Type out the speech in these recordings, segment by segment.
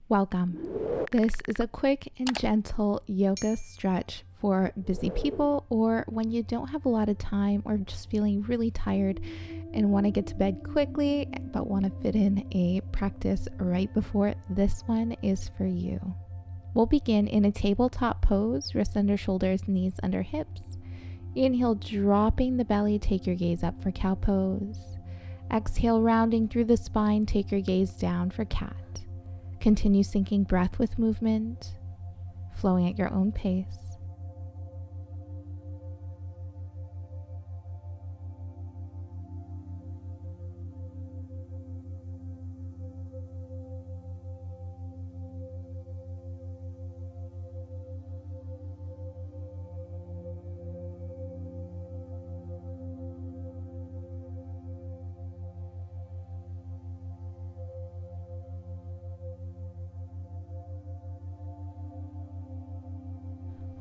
Welcome. This is a quick and gentle yoga stretch for busy people or when you don't have a lot of time or just feeling really tired and want to get to bed quickly but want to fit in a practice right before. This one is for you. We'll begin in a tabletop pose, wrists under shoulders, knees under hips. Inhale, dropping the belly, take your gaze up for cow pose. Exhale, rounding through the spine, take your gaze down for cat. Continue syncing breath with movement, flowing at your own pace.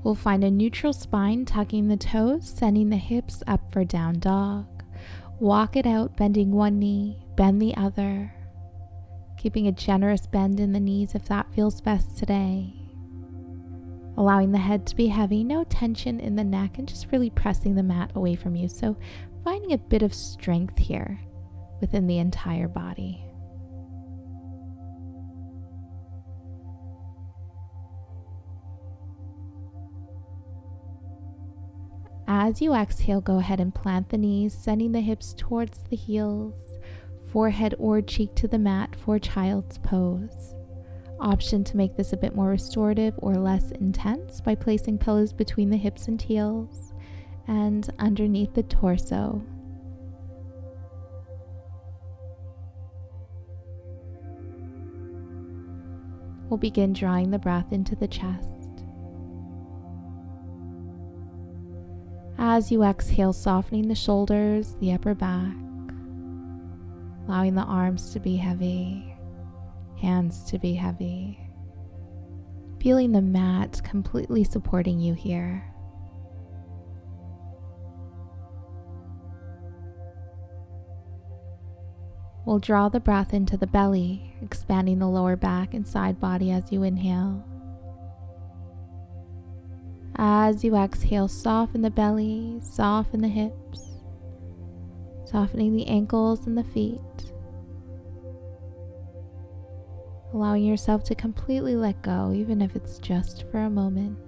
We'll find a neutral spine, tucking the toes, sending the hips up for down dog. Walk it out, bending one knee, bend the other. Keeping a generous bend in the knees if that feels best today. Allowing the head to be heavy, no tension in the neck, and just really pressing the mat away from you. So finding a bit of strength here within the entire body. As you exhale, go ahead and plant the knees, sending the hips towards the heels, forehead or cheek to the mat for child's pose. Option to make this a bit more restorative or less intense by placing pillows between the hips and heels and underneath the torso. We'll begin drawing the breath into the chest. As you exhale, softening the shoulders, the upper back, allowing the arms to be heavy, hands to be heavy, feeling the mat completely supporting you here. We'll draw the breath into the belly, expanding the lower back and side body as you inhale. As you exhale, soften the belly, soften the hips, softening the ankles and the feet, allowing yourself to completely let go, even if it's just for a moment.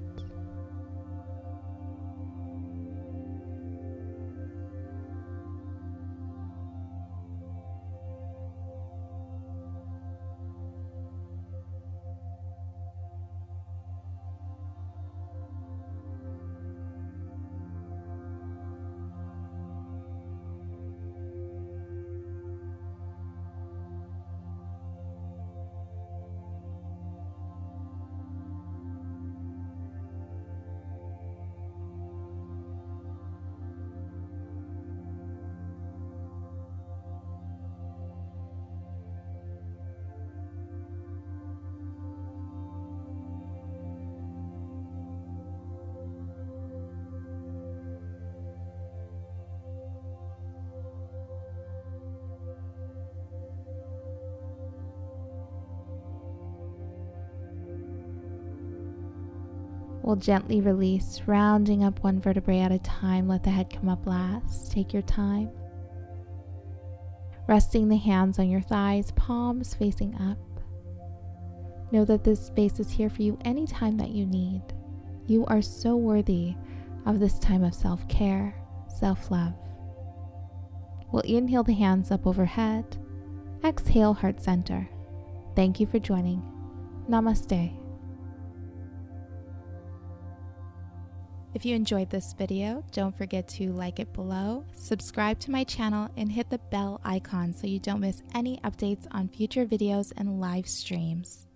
We'll gently release, rounding up one vertebrae at a time. Let the head come up last. Take your time. Resting the hands on your thighs, palms facing up. Know that this space is here for you anytime that you need. You are so worthy of this time of self-care, self-love. We'll inhale the hands up overhead. Exhale, heart center. Thank you for joining. Namaste. If you enjoyed this video, don't forget to like it below, subscribe to my channel, and hit the bell icon so you don't miss any updates on future videos and live streams.